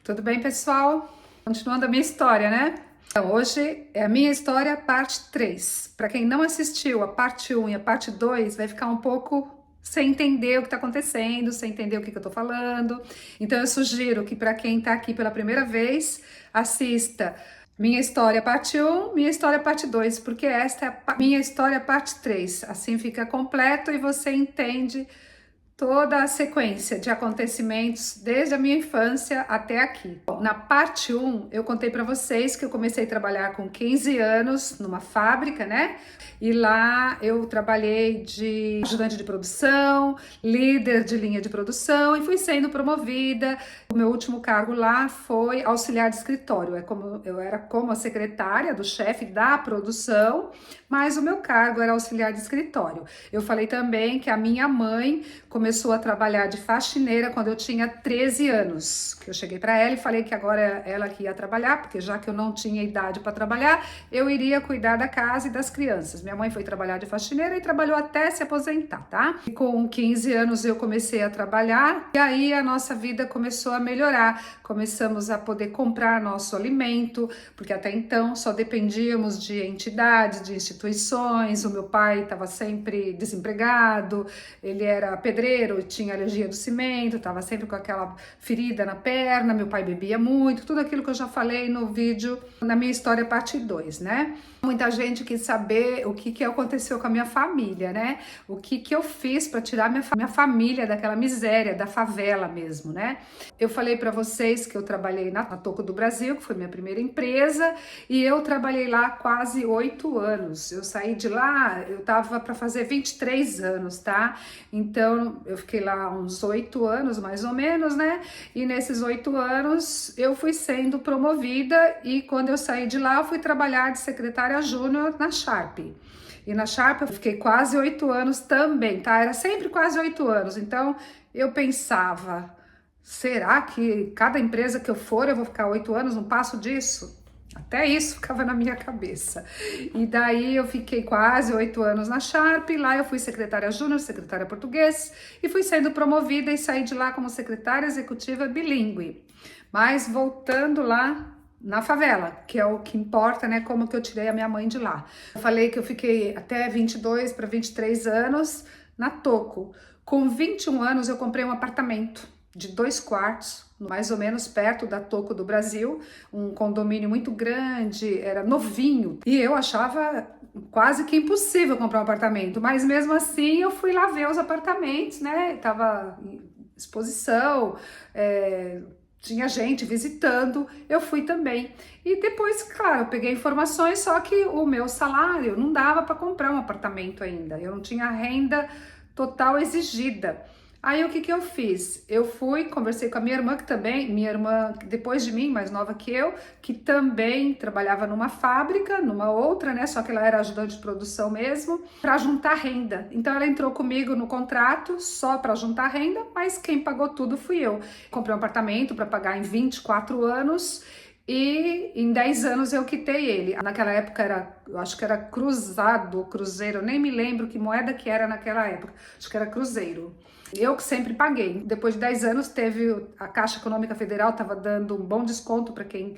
Tudo bem, pessoal? Continuando a minha história, né? Então, hoje é a minha história, parte 3. Para quem não assistiu a parte 1 e a parte 2, vai ficar um pouco sem entender o que está acontecendo, sem entender o que eu estou falando. Então, eu sugiro que para quem está aqui pela primeira vez, assista minha história parte 1, minha história parte 2, porque esta é a minha história parte 3. Assim fica completo e você entende toda a sequência de acontecimentos desde a minha infância até aqui. Bom, na parte 1, eu contei para vocês que eu comecei a trabalhar com 15 anos numa fábrica, né? E lá eu trabalhei de ajudante de produção, líder de linha de produção e fui sendo promovida. O meu último cargo lá foi auxiliar de escritório. Eu era como a secretária do chefe da produção, mas o meu cargo era auxiliar de escritório. Eu falei também que a minha mãe começou a trabalhar de faxineira quando eu tinha 13 anos. Que eu cheguei para ela e falei que agora ela que ia trabalhar, porque já que eu não tinha idade para trabalhar, eu iria cuidar da casa e das crianças. Minha mãe foi trabalhar de faxineira e trabalhou até se aposentar, tá? E com 15 anos eu comecei a trabalhar e aí a nossa vida começou a melhorar. Começamos a poder comprar nosso alimento, porque até então só dependíamos de entidades, de instituições. O meu pai estava sempre desempregado, ele era pedreiro, tinha alergia do cimento, estava sempre com aquela ferida na perna, meu pai bebia muito, tudo aquilo que eu já falei no vídeo, na minha história parte 2, né? Muita gente quis saber o que aconteceu com a minha família, né? O que eu fiz para tirar minha família daquela miséria, da favela mesmo, né? Eu falei para vocês que eu trabalhei na Toco do Brasil, que foi minha primeira empresa, e eu trabalhei lá quase 8 anos. Eu saí de lá, eu tava para fazer 23 anos, tá? Então, eu fiquei lá uns 8 anos, mais ou menos, né? E nesses 8 anos, eu fui sendo promovida e quando eu saí de lá, eu fui trabalhar de secretária júnior na Sharp. E na Sharp eu fiquei quase 8 anos também, tá? Era sempre quase 8 anos. Então, eu pensava, será que cada empresa que eu for, eu vou ficar 8 anos, não passo disso? Até isso ficava na minha cabeça. E daí eu fiquei quase 8 anos na Sharp, lá eu fui secretária júnior, secretária português, e fui sendo promovida e saí de lá como secretária executiva bilíngue. Mas voltando lá na favela, que é o que importa, né, como que eu tirei a minha mãe de lá. Eu falei que eu fiquei até 22 para 23 anos na Toco. Com 21 anos eu comprei um apartamento de 2 quartos, mais ou menos perto da Toco do Brasil, um condomínio muito grande, era novinho, e eu achava quase que impossível comprar um apartamento, mas mesmo assim eu fui lá ver os apartamentos, né, tava em exposição, tinha gente visitando, eu fui também. E depois, claro, eu peguei informações, só que o meu salário não dava para comprar um apartamento ainda, eu não tinha renda total exigida. Aí o que eu fiz? Eu fui, conversei com a minha irmã, que também, minha irmã depois de mim, mais nova que eu, que também trabalhava numa fábrica, numa outra, né? Só que ela era ajudante de produção mesmo, para juntar renda. Então ela entrou comigo no contrato só para juntar renda, mas quem pagou tudo fui eu. Comprei um apartamento para pagar em 24 anos. E em 10 anos eu quitei ele. Naquela época eu acho que era cruzado, cruzeiro, eu nem me lembro que moeda que era naquela época. Acho que era cruzeiro. Eu que sempre paguei. Depois de 10 anos a Caixa Econômica Federal estava dando um bom desconto para quem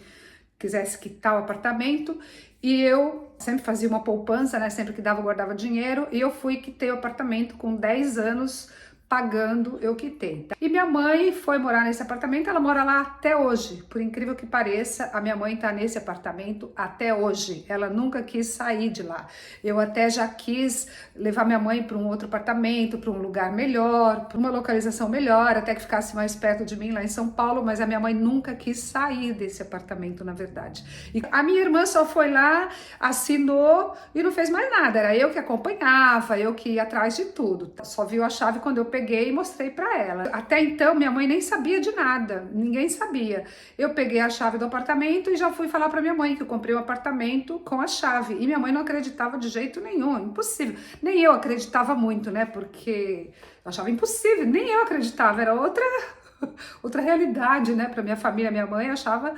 quisesse quitar o apartamento. E eu sempre fazia uma poupança, né? Sempre que dava, eu guardava dinheiro. E eu fui quitei o apartamento com 10 anos pagando, eu quitei. Tá? E minha mãe foi morar nesse apartamento, ela mora lá até hoje. Por incrível que pareça, a minha mãe tá nesse apartamento até hoje. Ela nunca quis sair de lá. Eu até já quis levar minha mãe para um outro apartamento, para um lugar melhor, para uma localização melhor, até que ficasse mais perto de mim lá em São Paulo, mas a minha mãe nunca quis sair desse apartamento, na verdade. E a minha irmã só foi lá, assinou e não fez mais nada. Era eu que acompanhava, eu que ia atrás de tudo. Só viu a chave quando eu peguei e mostrei para ela. Até então, minha mãe nem sabia de nada, ninguém sabia. Eu peguei a chave do apartamento e já fui falar para minha mãe que eu comprei um apartamento com a chave. E minha mãe não acreditava de jeito nenhum, impossível. Nem eu acreditava muito, né? Porque eu achava impossível, nem eu acreditava, era outra realidade, né? Para minha família, minha mãe achava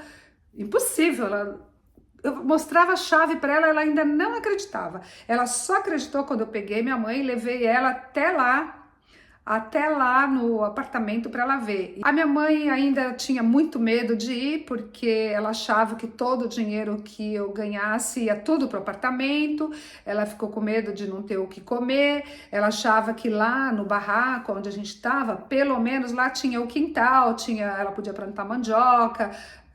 impossível. Eu mostrava a chave para ela, ela ainda não acreditava. Ela só acreditou quando eu peguei minha mãe e levei ela até lá até lá no apartamento para ela ver. A minha mãe ainda tinha muito medo de ir, porque ela achava que todo o dinheiro que eu ganhasse ia tudo para o apartamento, ela ficou com medo de não ter o que comer, ela achava que lá no barraco onde a gente estava, pelo menos lá tinha o quintal, ela podia plantar mandioca,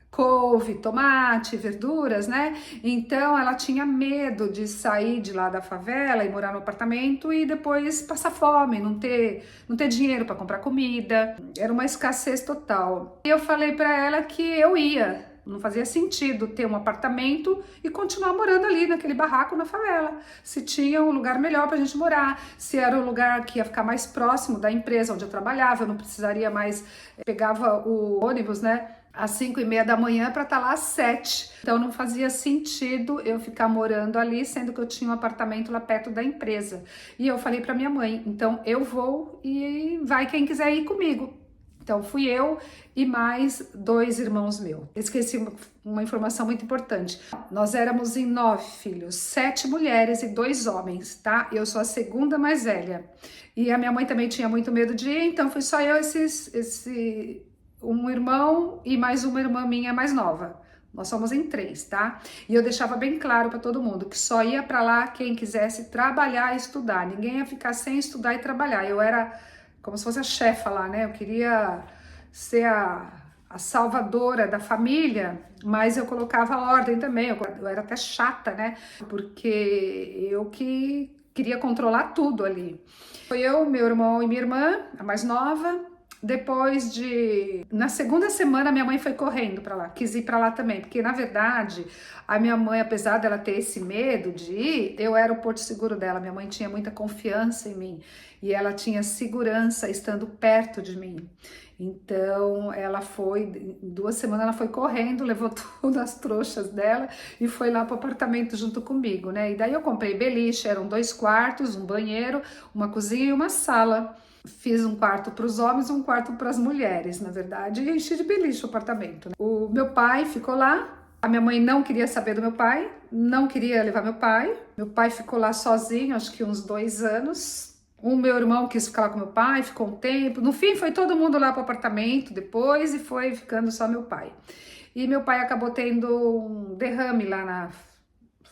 couve, tomate, verduras, né? Então ela tinha medo de sair de lá da favela e morar no apartamento e depois passar fome, não ter dinheiro para comprar comida. Era uma escassez total. E eu falei para ela que eu ia. Não fazia sentido ter um apartamento e continuar morando ali naquele barraco na favela. Se tinha um lugar melhor para a gente morar, se era um lugar que ia ficar mais próximo da empresa onde eu trabalhava, eu não precisaria mais, pegava o ônibus, né? Às 5h30 da manhã para estar lá às 7. Então não fazia sentido eu ficar morando ali, sendo que eu tinha um apartamento lá perto da empresa. E eu falei para minha mãe, então eu vou e vai quem quiser ir comigo. Então fui eu e mais 2 irmãos meus. Esqueci uma informação muito importante. Nós éramos em 9 filhos, 7 mulheres e 2 homens, tá? Eu sou a segunda mais velha. E a minha mãe também tinha muito medo de ir, então fui só eu, um irmão e mais uma irmã minha mais nova. Nós somos em 3, tá? E eu deixava bem claro para todo mundo que só ia para lá quem quisesse trabalhar e estudar. Ninguém ia ficar sem estudar e trabalhar. Eu era como se fosse a chefa lá, né? Eu queria ser a salvadora da família, mas eu colocava ordem também. Eu era até chata, né? Porque eu que queria controlar tudo ali. Foi eu, meu irmão e minha irmã, a mais nova. Na segunda semana, minha mãe foi correndo para lá, quis ir para lá também, porque na verdade, a minha mãe, apesar dela ter esse medo de ir, eu era o porto seguro dela. Minha mãe tinha muita confiança em mim e ela tinha segurança estando perto de mim. Então, em 2 semanas, ela foi correndo, levou todas as trouxas dela e foi lá pro apartamento junto comigo, né? E daí eu comprei beliche, eram 2 quartos, um banheiro, uma cozinha e uma sala. Fiz um quarto para os homens, um quarto para as mulheres, na verdade, e enchi de beliche o apartamento, né? O meu pai ficou lá, a minha mãe não queria saber do meu pai, não queria levar meu pai ficou lá sozinho, acho que uns 2 anos. O meu irmão quis ficar lá com meu pai, ficou um tempo. No fim, foi todo mundo lá pro apartamento depois e foi ficando só meu pai. E meu pai acabou tendo um derrame lá na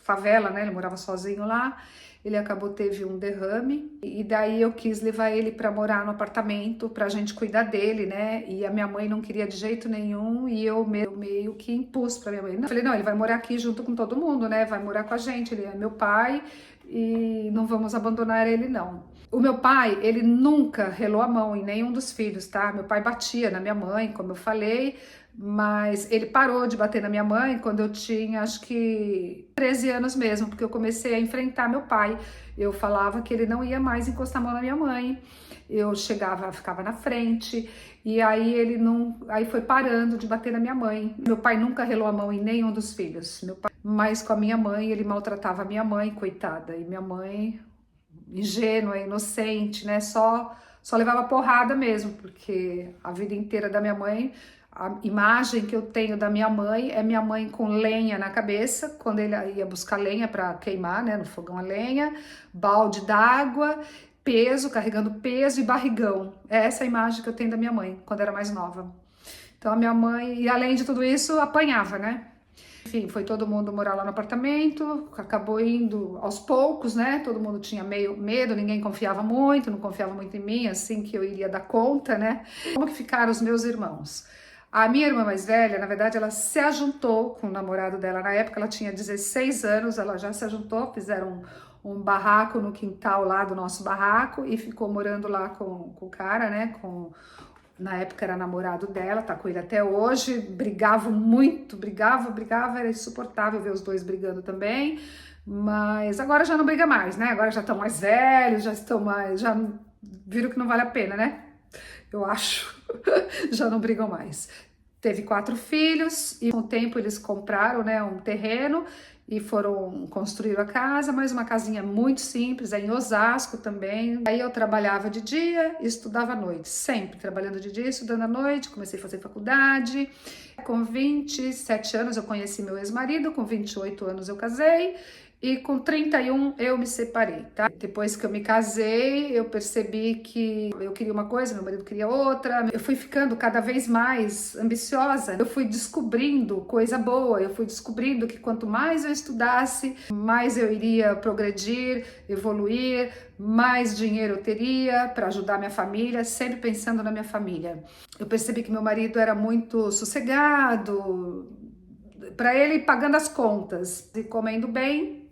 favela, né? Ele morava sozinho lá. Ele teve um derrame e daí eu quis levar ele para morar no apartamento pra gente cuidar dele, né? E a minha mãe não queria de jeito nenhum e eu meio que impus pra minha mãe. Eu falei, não, ele vai morar aqui junto com todo mundo, né? Vai morar com a gente, ele é meu pai e não vamos abandonar ele, não. O meu pai, ele nunca relou a mão em nenhum dos filhos, tá? Meu pai batia na minha mãe, como eu falei, mas ele parou de bater na minha mãe quando eu tinha, acho que 13 anos mesmo, porque eu comecei a enfrentar meu pai. Eu falava que ele não ia mais encostar a mão na minha mãe. Eu ficava na frente, e aí aí foi parando de bater na minha mãe. Meu pai nunca relou a mão em nenhum dos filhos. Mas com a minha mãe, ele maltratava a minha mãe, coitada. E minha mãe, ingênua, inocente, né? Só levava porrada mesmo, porque a vida inteira da minha mãe, a imagem que eu tenho da minha mãe é minha mãe com lenha na cabeça, quando ele ia buscar lenha para queimar, né, no fogão a lenha, balde d'água, carregando peso e barrigão. É essa a imagem que eu tenho da minha mãe, quando era mais nova. Então a minha mãe, e além de tudo isso, apanhava, né? Enfim, foi todo mundo morar lá no apartamento, acabou indo aos poucos, né? Todo mundo tinha meio medo, ninguém confiava muito, não confiava muito em mim, assim que eu iria dar conta, né? Como que ficaram os meus irmãos? A minha irmã mais velha, na verdade, ela se ajuntou com o namorado dela. Na época, ela tinha 16 anos, ela já se ajuntou, fizeram um barraco no quintal lá do nosso barraco e ficou morando lá com o cara, né? Na época era namorado dela, tá com ele até hoje. Brigavam muito, brigava, era insuportável ver os dois brigando também. Mas agora já não briga mais, né? Agora já estão mais velhos, já viram que não vale a pena, né? Eu acho, já não brigam mais. Teve 4 filhos e com o tempo eles compraram, né, um terreno e foram construir a casa, mas uma casinha muito simples, em Osasco também. Aí eu trabalhava de dia e estudava à noite, sempre trabalhando de dia e estudando à noite. Comecei a fazer faculdade. Com 27 anos eu conheci meu ex-marido, com 28 anos eu casei e com 31 eu me separei, tá? Depois que eu me casei, eu percebi que eu queria uma coisa, meu marido queria outra. Eu fui ficando cada vez mais ambiciosa. Eu fui descobrindo coisa boa. Eu fui descobrindo que quanto mais eu estudasse, mais eu iria progredir, evoluir, mais dinheiro eu teria para ajudar minha família, sempre pensando na minha família. Eu percebi que meu marido era muito sossegado, para ele pagando as contas e comendo bem.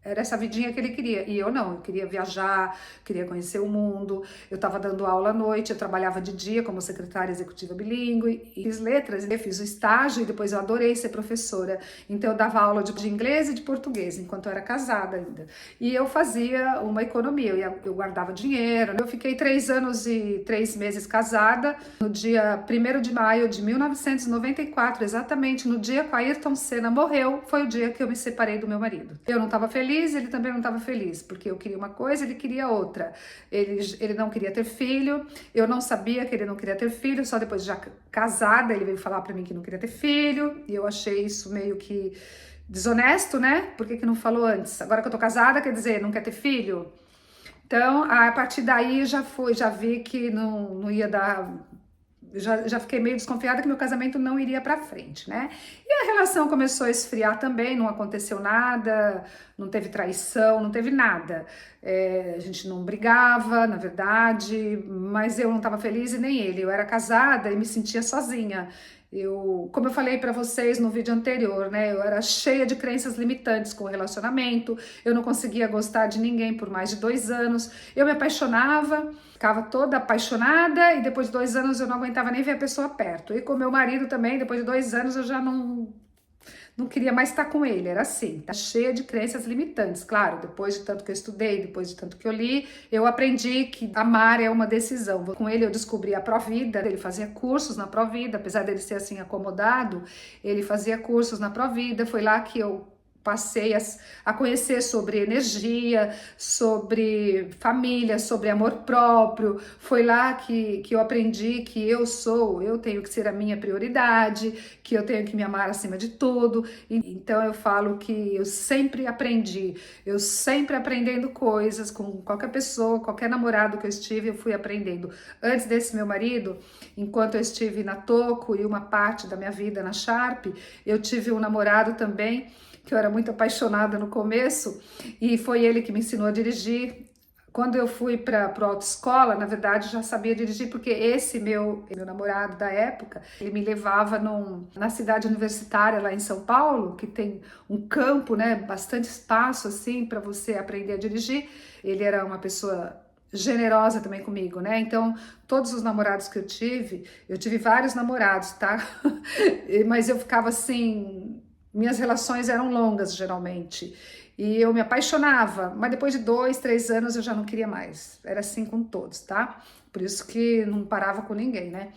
Era essa vidinha que ele queria. E eu não, eu queria viajar, queria conhecer o mundo. Eu estava dando aula à noite, eu trabalhava de dia como secretária executiva bilíngue, e fiz letras, eu fiz o estágio e depois eu adorei ser professora. Então eu dava aula de inglês e de português, enquanto eu era casada ainda. E eu fazia uma economia, eu guardava dinheiro. Eu fiquei 3 anos e 3 meses casada. No dia 1º de maio de 1994, exatamente no dia que o Ayrton Senna morreu, foi o dia que eu me separei do meu marido. Eu não estava feliz, ele também não estava feliz, porque eu queria uma coisa, ele queria outra. Ele não queria ter filho, eu não sabia que ele não queria ter filho, só depois de já casada ele veio falar para mim que não queria ter filho, e eu achei isso meio que desonesto, né? Por que não falou antes? Agora que eu tô casada, quer dizer, não quer ter filho? Então, a partir daí já vi que não ia dar. Já fiquei meio desconfiada que meu casamento não iria para frente, né? E a relação começou a esfriar também, não aconteceu nada, não teve traição, não teve nada. A gente não brigava, na verdade, mas eu não estava feliz e nem ele. Eu era casada e me sentia sozinha. Como eu falei para vocês no vídeo anterior, né? Eu era cheia de crenças limitantes com o relacionamento, eu não conseguia gostar de ninguém por mais de 2 anos, eu me apaixonava, ficava toda apaixonada e depois de 2 anos eu não aguentava nem ver a pessoa perto. E com meu marido também, depois de 2 anos eu já não queria mais estar com ele, era assim, tá cheia de crenças limitantes. Claro, depois de tanto que eu estudei, depois de tanto que eu li, eu aprendi que amar é uma decisão. Com ele eu descobri a Provida, ele fazia cursos na Provida, apesar dele ser assim acomodado, ele fazia cursos na Provida, foi lá que eu passei a conhecer sobre energia, sobre família, sobre amor próprio. Foi lá que eu aprendi que eu tenho que ser a minha prioridade, que eu tenho que me amar acima de tudo. Então eu falo que eu sempre aprendi, eu sempre aprendendo coisas com qualquer pessoa, qualquer namorado que eu estive, eu fui aprendendo. Antes desse meu marido, enquanto eu estive na Toco e uma parte da minha vida na Sharp, eu tive um namorado também, que eu era muito apaixonada no começo, e foi ele que me ensinou a dirigir. Quando eu fui para a autoescola, na verdade, já sabia dirigir, porque esse meu namorado da época, ele me levava na cidade universitária lá em São Paulo, que tem um campo, né, bastante espaço assim para você aprender a dirigir. Ele era uma pessoa generosa também comigo, né? Então, todos os namorados que eu tive vários namorados, tá? Mas eu ficava assim, minhas relações eram longas, geralmente, e eu me apaixonava, mas depois de 2, 3 anos eu já não queria mais. Era assim com todos, tá? Por isso que não parava com ninguém, né?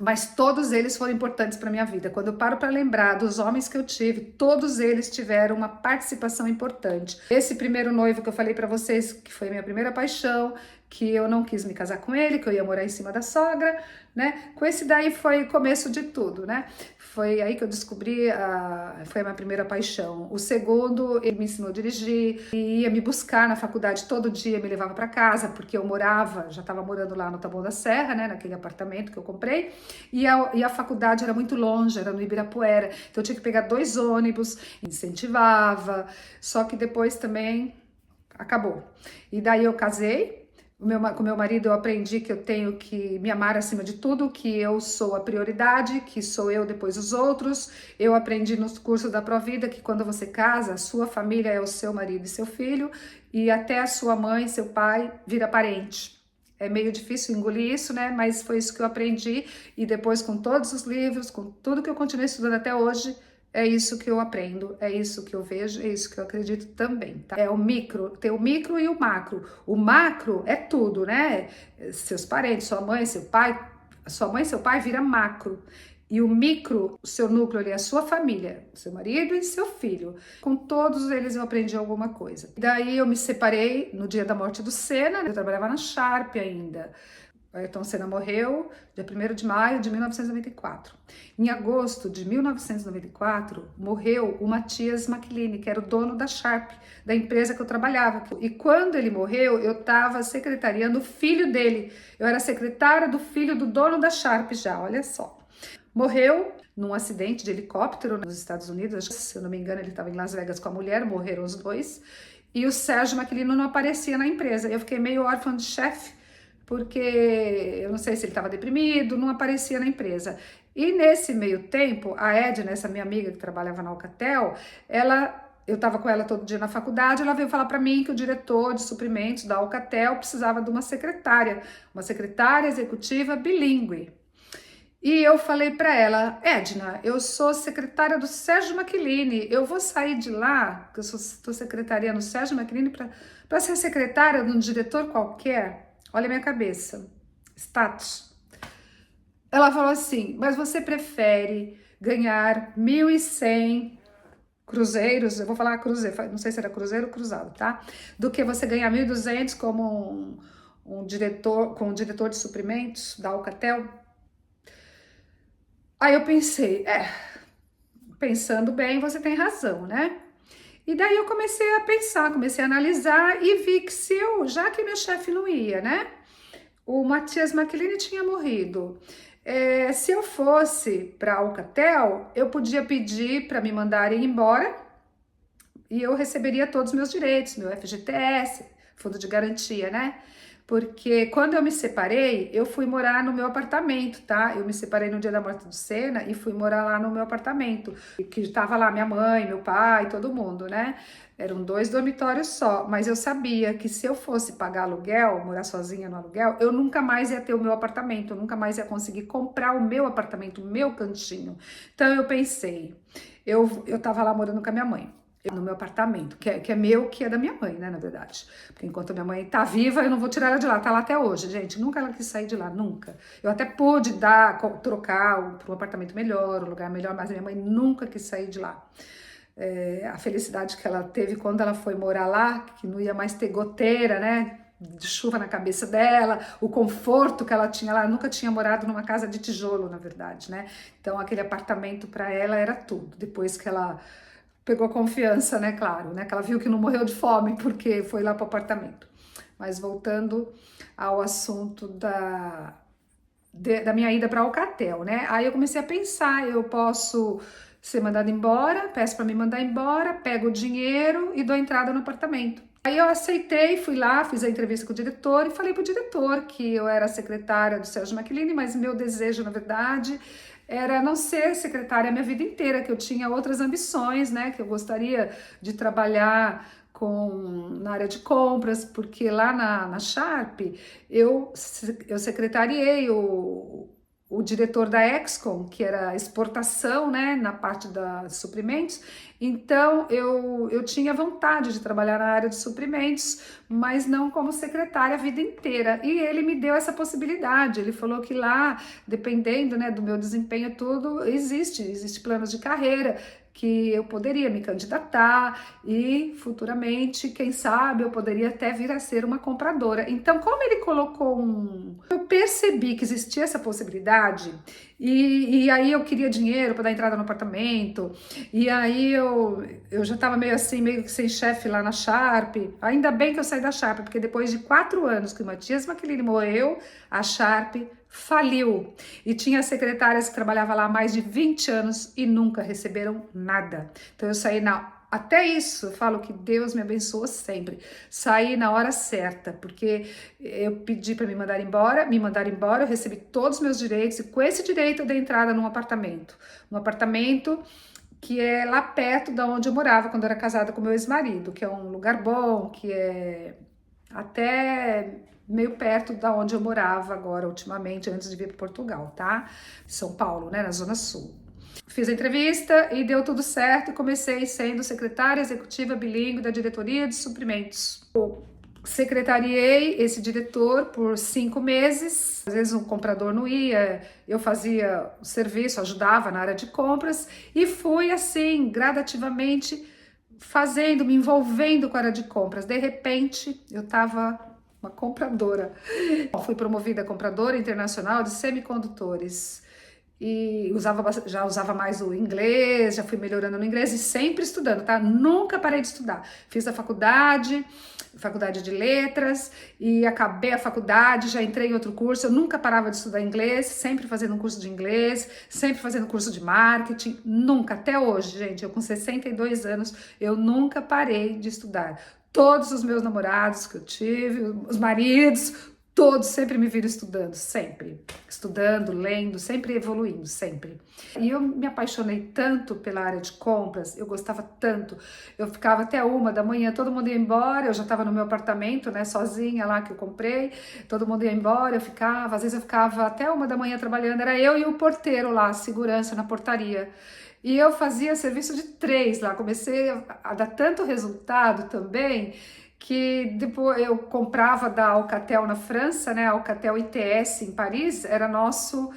Mas todos eles foram importantes para minha vida. Quando eu paro para lembrar dos homens que eu tive, todos eles tiveram uma participação importante. Esse primeiro noivo que eu falei para vocês, que foi a minha primeira paixão, que eu não quis me casar com ele, que eu ia morar em cima da sogra, né? Com esse daí foi o começo de tudo, né? Foi aí que eu descobri, foi a minha primeira paixão. O segundo, ele me ensinou a dirigir, e ia me buscar na faculdade todo dia, me levava para casa, porque eu já estava morando lá no Taboão da Serra, né? Naquele apartamento que eu comprei, e a faculdade era muito longe, era no Ibirapuera, então eu tinha que pegar 2 ônibus, incentivava, só que depois também acabou. E daí eu casei. Com meu marido eu aprendi que eu tenho que me amar acima de tudo, que eu sou a prioridade, que sou eu depois os outros. Eu aprendi nos cursos da Provida que quando você casa, a sua família é o seu marido e seu filho, e até a sua mãe, seu pai, vira parente. É meio difícil engolir isso, né? Mas foi isso que eu aprendi, e depois com todos os livros, com tudo que eu continuei estudando até hoje, é isso que eu aprendo, é isso que eu vejo, é isso que eu acredito também, tá? É o micro, tem o micro e o macro. O macro é tudo, né? Seus parentes, sua mãe, seu pai, sua mãe e seu pai vira macro. E o micro, o seu núcleo ali é a sua família, seu marido e seu filho. Com todos eles eu aprendi alguma coisa. Daí eu me separei no dia da morte do Senna, eu trabalhava na Sharp ainda. Ayrton Senna morreu dia 1º de maio de 1994. Em agosto de 1994, morreu o Matthias McLean, que era o dono da Sharp, da empresa que eu trabalhava. E quando ele morreu, eu estava secretariando o filho dele. Eu era secretária do filho do dono da Sharp já, olha só. Morreu num acidente de helicóptero nos Estados Unidos, se eu não me engano ele estava em Las Vegas com a mulher, morreram os dois. E o Sérgio McLean não aparecia na empresa. Eu fiquei meio órfã de chefe, porque eu não sei se ele estava deprimido, não aparecia na empresa. E nesse meio tempo, a Edna, essa minha amiga que trabalhava na Alcatel, eu estava com ela todo dia na faculdade, ela veio falar para mim que o diretor de suprimentos da Alcatel precisava de uma secretária executiva bilíngue. E eu falei para ela, Edna, eu sou secretária do Sérgio McLean, eu vou sair de lá, que eu estou secretariando o Sérgio McLean, para ser secretária de um diretor qualquer. Olha a minha cabeça, status. Ela falou assim, mas você prefere ganhar 1.100 cruzeiros, eu vou falar cruzeiro, não sei se era cruzeiro ou cruzado, tá? Do que você ganhar 1.200 como um diretor de suprimentos da Alcatel? Aí eu pensei, pensando bem, você tem razão, né? E daí eu comecei a pensar, comecei a analisar e vi que já que meu chefe não ia, né? O Matthias McLean tinha morrido. Se eu fosse para a Alcatel, eu podia pedir para me mandarem embora e eu receberia todos os meus direitos, meu FGTS, fundo de garantia, né? Porque quando eu me separei, eu fui morar no meu apartamento, tá? Eu me separei no dia da morte do Senna e fui morar lá no meu apartamento, que estava lá minha mãe, meu pai, todo mundo, né? Eram 2 dormitórios só, mas eu sabia que se eu fosse pagar aluguel, morar sozinha no aluguel, eu nunca mais ia ter o meu apartamento, eu nunca mais ia conseguir comprar o meu apartamento, o meu cantinho. Então eu pensei, eu tava lá morando com a minha mãe, no meu apartamento, que é meu, que é da minha mãe, né, na verdade. Porque enquanto a minha mãe tá viva, eu não vou tirar ela de lá, tá lá até hoje, gente. Nunca ela quis sair de lá, nunca. Eu até pude trocar para um apartamento melhor, um lugar melhor, mas a minha mãe nunca quis sair de lá. A felicidade que ela teve quando ela foi morar lá, que não ia mais ter goteira, né, de chuva na cabeça dela, o conforto que ela tinha lá, ela nunca tinha morado numa casa de tijolo, na verdade, né, então aquele apartamento para ela era tudo, depois que ela pegou confiança, né, claro, né, que ela viu que não morreu de fome, porque foi lá para o apartamento. Mas voltando ao assunto da minha ida para Alcatel, né, aí eu comecei a pensar, eu posso ser mandada embora, peço para me mandar embora, pego o dinheiro e dou entrada no apartamento. Aí eu aceitei, fui lá, fiz a entrevista com o diretor e falei pro diretor que eu era secretária do Sérgio McLean, mas meu desejo, na verdade, era não ser secretária a minha vida inteira, que eu tinha outras ambições, né, que eu gostaria de trabalhar na área de compras, porque lá na Sharp eu secretariei o diretor da Excom, que era exportação, né, na parte da suprimentos. Então eu tinha vontade de trabalhar na área de suprimentos, mas não como secretária a vida inteira. E ele me deu essa possibilidade. Ele falou que lá, dependendo, né, do meu desempenho, tudo existe planos de carreira, que eu poderia me candidatar e futuramente, quem sabe, eu poderia até vir a ser uma compradora. Então, como ele colocou eu percebi que existia essa possibilidade e aí eu queria dinheiro para dar entrada no apartamento e aí eu já estava meio assim, meio que sem chefe lá na Sharp. Ainda bem que eu saí da Sharp, porque depois de 4 anos que o Matthias McLean morreu, a Sharp faliu e tinha secretárias que trabalhavam lá há mais de 20 anos e nunca receberam nada. Então eu saí até isso, eu falo que Deus me abençoa sempre. Saí na hora certa, porque eu pedi para me mandar embora, eu recebi todos os meus direitos e com esse direito eu dei entrada num apartamento que é lá perto da onde eu morava quando eu era casada com meu ex-marido, que é um lugar bom, que é até meio perto da onde eu morava agora, ultimamente, antes de vir para Portugal, tá? São Paulo, né, na Zona Sul. Fiz a entrevista e deu tudo certo e comecei sendo secretária executiva bilíngue da diretoria de suprimentos. Eu secretariei esse diretor por 5 meses, às vezes o comprador não ia, eu fazia o serviço, ajudava na área de compras e fui assim, gradativamente me envolvendo com a área de compras. De repente, eu estava uma compradora. Fui promovida a compradora internacional de semicondutores. E já usava mais o inglês, já fui melhorando no inglês e sempre estudando, tá? Nunca parei de estudar. Fiz a faculdade de letras, e acabei a faculdade, já entrei em outro curso. Eu nunca parava de estudar inglês, sempre fazendo um curso de inglês, sempre fazendo curso de marketing, nunca, até hoje, gente, eu com 62 anos, eu nunca parei de estudar. Todos os meus namorados que eu tive, os maridos, todos sempre me viram estudando, sempre. Estudando, lendo, sempre evoluindo, sempre. E eu me apaixonei tanto pela área de compras, eu gostava tanto. Eu ficava até 1 da manhã, todo mundo ia embora, eu já estava no meu apartamento, né, sozinha lá que eu comprei, todo mundo ia embora, eu ficava, às vezes eu ficava até 1 da manhã trabalhando, era eu e o porteiro lá, segurança na portaria. E eu fazia serviço de 3 lá, comecei a dar tanto resultado também, que depois eu comprava da Alcatel na França, né? A Alcatel ITS em Paris era nosso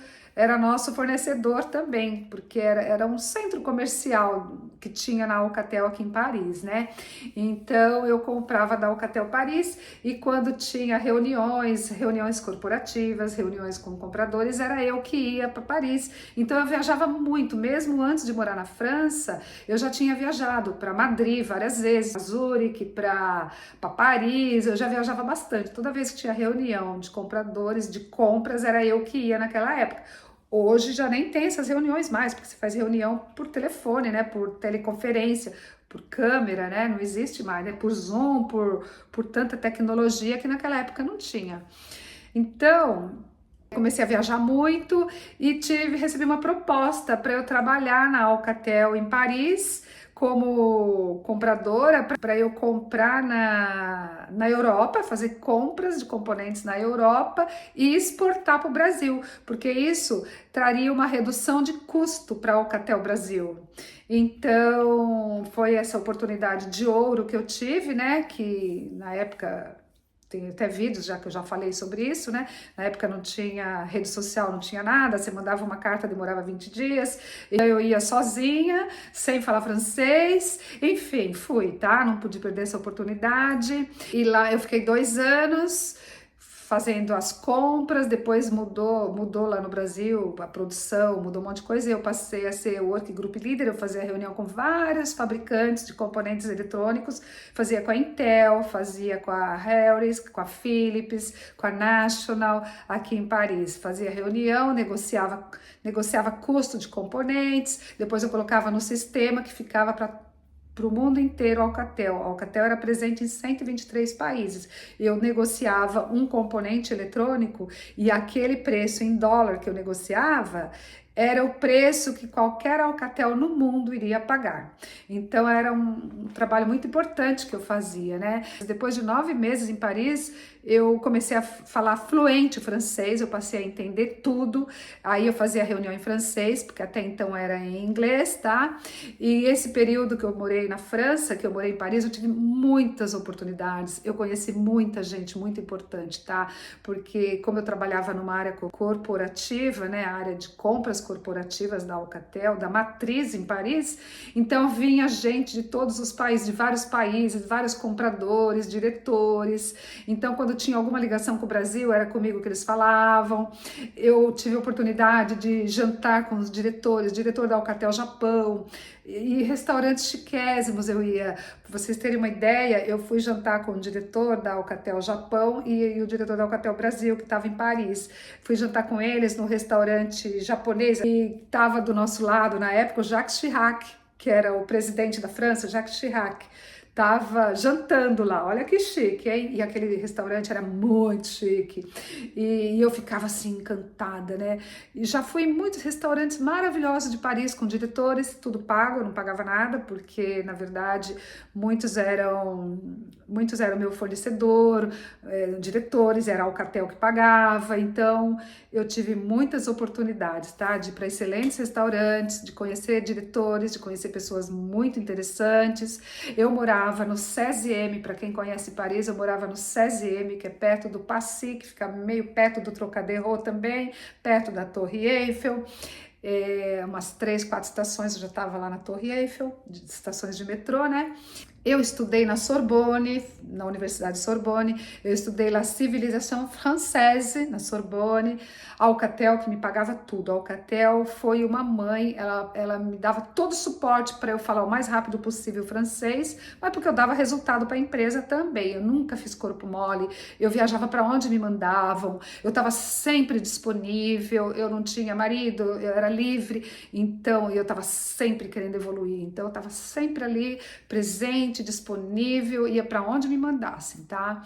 fornecedor também, porque era um centro comercial que tinha na Alcatel aqui em Paris, né? Então eu comprava da Alcatel Paris, e quando tinha reuniões corporativas, reuniões com compradores, era eu que ia para Paris. Então eu viajava muito, mesmo antes de morar na França, eu já tinha viajado para Madrid várias vezes, para Zurique, para Paris, eu já viajava bastante. Toda vez que tinha reunião de compradores, de compras, era eu que ia naquela época. Hoje já nem tem essas reuniões mais, porque você faz reunião por telefone, né, por teleconferência, por câmera, né, não existe mais, né, por Zoom, por tanta tecnologia que naquela época não tinha. Então, comecei a viajar muito e recebi uma proposta para eu trabalhar na Alcatel em Paris como compradora, para eu comprar na Europa, fazer compras de componentes na Europa e exportar para o Brasil, porque isso traria uma redução de custo para a Alcatel Brasil. Então, foi essa oportunidade de ouro que eu tive, né, que na época tem até vídeos já que eu já falei sobre isso, né? Na época não tinha rede social, não tinha nada, você mandava uma carta, demorava 20 dias, e eu ia sozinha, sem falar francês, enfim, fui, tá? Não pude perder essa oportunidade, e lá eu fiquei 2 anos fazendo as compras, depois mudou lá no Brasil a produção, mudou um monte de coisa, e eu passei a ser Work Group Leader, eu fazia reunião com vários fabricantes de componentes eletrônicos, fazia com a Intel, fazia com a Harris, com a Philips, com a National, aqui em Paris, fazia reunião, negociava custo de componentes, depois eu colocava no sistema que ficava para o mundo inteiro. A Alcatel era presente em 123 países. Eu negociava um componente eletrônico e aquele preço em dólar que eu negociava era o preço que qualquer Alcatel no mundo iria pagar. Então era um trabalho muito importante que eu fazia, né? Depois de 9 meses em Paris, eu comecei a falar fluente o francês, eu passei a entender tudo. Aí eu fazia reunião em francês, porque até então era em inglês, tá? E esse período que eu morei na França, que eu morei em Paris, eu tive muitas oportunidades. Eu conheci muita gente muito importante, tá? Porque como eu trabalhava numa área corporativa, né, a área de compras corporativas da Alcatel, da matriz em Paris, então vinha gente de todos os países, de vários países, vários compradores, diretores. Então, quando tinha alguma ligação com o Brasil, era comigo que eles falavam. Eu tive a oportunidade de jantar com os diretores, diretor da Alcatel Japão, e restaurantes chiquésimos eu ia. Para vocês terem uma ideia, eu fui jantar com o diretor da Alcatel Japão e o diretor da Alcatel Brasil, que estava em Paris. Fui jantar com eles no restaurante japonês, e estava do nosso lado, na época, o Jacques Chirac, que era o presidente da França, Jacques Chirac. Tava jantando lá, olha que chique, hein? E aquele restaurante era muito chique. E eu ficava assim, encantada, né? E já fui em muitos restaurantes maravilhosos de Paris, com diretores, tudo pago, eu não pagava nada, porque, na verdade, muitos eram meu fornecedor, diretores, era a Alcatel que pagava. Então, eu tive muitas oportunidades, tá? De ir para excelentes restaurantes, de conhecer diretores, de conhecer pessoas muito interessantes. Eu morava no 16e, para quem conhece Paris, eu morava no 16e, que é perto do Passy, que fica meio perto do Trocadéro também, perto da Torre Eiffel. Umas 3, 4 estações eu já estava lá na Torre Eiffel, de estações de metrô, né? Eu estudei na Sorbonne, na Universidade Sorbonne, eu estudei La Civilisation Française na Sorbonne, a Alcatel que me pagava tudo. A Alcatel foi uma mãe, ela me dava todo o suporte para eu falar o mais rápido possível francês, mas porque eu dava resultado para a empresa também. Eu nunca fiz corpo mole, eu viajava para onde me mandavam, eu estava sempre disponível, eu não tinha marido, eu era livre, então eu estava sempre querendo evoluir, então eu estava sempre ali presente, disponível, ia para onde me mandassem, tá?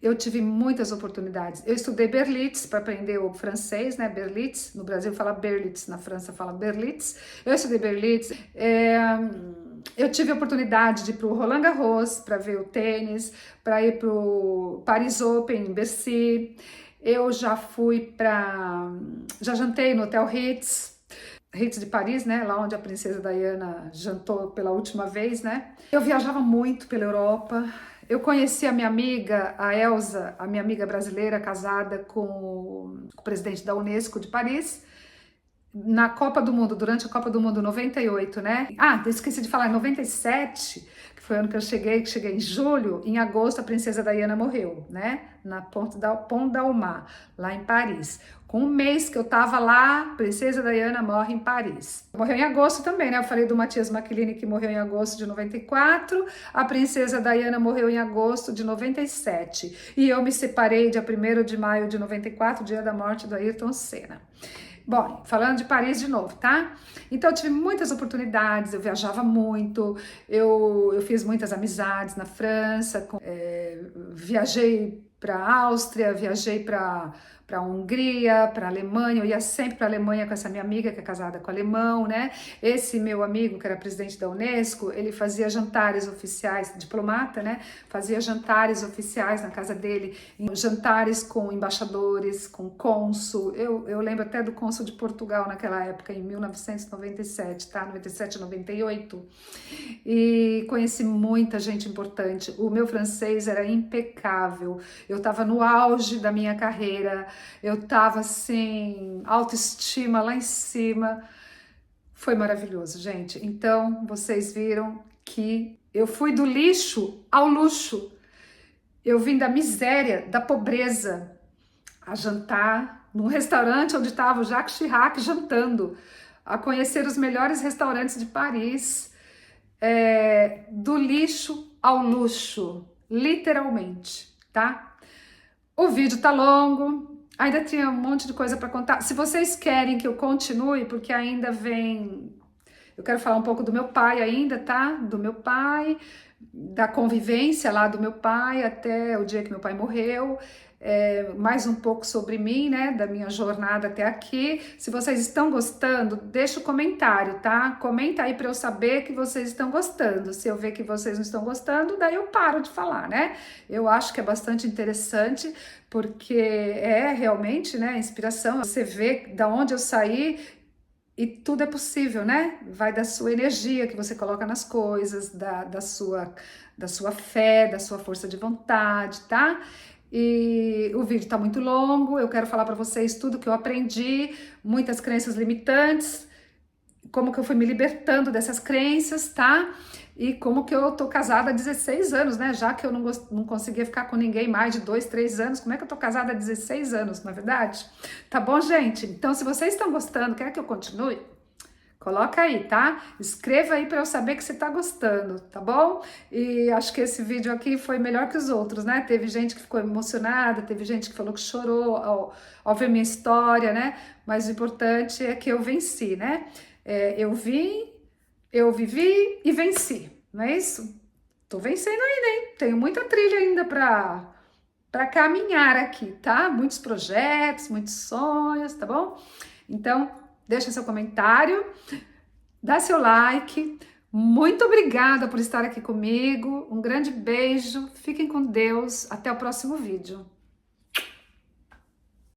Eu tive muitas oportunidades. Eu estudei Berlitz para aprender o francês, né? Berlitz, no Brasil fala Berlitz, na França fala Berlitz. Eu estudei Berlitz. Eu tive a oportunidade de ir para o Roland Garros para ver o tênis, para ir para o Paris Open em Bercy. Eu já já jantei no Hotel Ritz de Paris, né? Lá onde a princesa Diana jantou pela última vez, né? Eu viajava muito pela Europa. Eu conheci a minha amiga, a Elsa, a minha amiga brasileira, casada com o presidente da Unesco de Paris, na Copa do Mundo, durante a Copa do Mundo 98, né? Ah, esqueci de falar, em 97, que foi o ano que cheguei em julho, em agosto a princesa Diana morreu, né? Na Pont d'Alma, lá em Paris. Com um mês que eu tava lá, princesa Diana morre em Paris. Morreu em agosto também, né? Eu falei do Matias Macchilini que morreu em agosto de 94, a princesa Diana morreu em agosto de 97. E eu me separei dia 1º de maio de 94, dia da morte do Ayrton Senna. Bom, falando de Paris de novo, tá? Então eu tive muitas oportunidades, eu viajava muito, eu fiz muitas amizades na França, viajei para a Áustria, viajei para a Hungria, para a Alemanha, eu ia sempre para a Alemanha com essa minha amiga que é casada com alemão, né? Esse meu amigo, que era presidente da Unesco, ele fazia jantares oficiais, diplomata, né? Fazia jantares oficiais na casa dele, jantares com embaixadores, com cônsul. Eu lembro até do cônsul de Portugal naquela época, em 1997, tá? 97, 98. E conheci muita gente importante. O meu francês era impecável. Eu estava no auge da minha carreira, eu estava assim, autoestima lá em cima. Foi maravilhoso, gente. Então, vocês viram que eu fui do lixo ao luxo. Eu vim da miséria, da pobreza, a jantar num restaurante onde estava o Jacques Chirac jantando, a conhecer os melhores restaurantes de Paris, do lixo ao luxo, literalmente, tá? O vídeo tá longo, ainda tinha um monte de coisa para contar. Se vocês querem que eu continue, porque ainda vem... Eu quero falar um pouco do meu pai ainda, tá? Do meu pai, da convivência lá do meu pai até o dia que meu pai morreu. Mais um pouco sobre mim, né? Da minha jornada até aqui. Se vocês estão gostando, deixa o comentário, tá? Comenta aí para eu saber que vocês estão gostando. Se eu ver que vocês não estão gostando, daí eu paro de falar, né? Eu acho que é bastante interessante, porque é realmente, né, inspiração. Você vê da onde eu saí. E tudo é possível, né? Vai da sua energia que você coloca nas coisas, da sua fé, da sua força de vontade, tá? E o vídeo tá muito longo, eu quero falar para vocês tudo que eu aprendi, muitas crenças limitantes, como que eu fui me libertando dessas crenças, tá? E como que eu tô casada há 16 anos, né? Já que eu não conseguia ficar com ninguém mais de 2, 3 anos, como é que eu tô casada há 16 anos, na verdade? Tá bom, gente? Então, se vocês estão gostando, quer que eu continue? Coloca aí, tá? Escreva aí para eu saber que você tá gostando, tá bom? E acho que esse vídeo aqui foi melhor que os outros, né? Teve gente que ficou emocionada, teve gente que falou que chorou ao ver minha história, né? Mas o importante é que eu venci, né? Eu vivi e venci, não é isso? Tô vencendo ainda, hein? Tenho muita trilha ainda para caminhar aqui, tá? Muitos projetos, muitos sonhos, tá bom? Então, deixa seu comentário, dá seu like. Muito obrigada por estar aqui comigo. Um grande beijo. Fiquem com Deus. Até o próximo vídeo.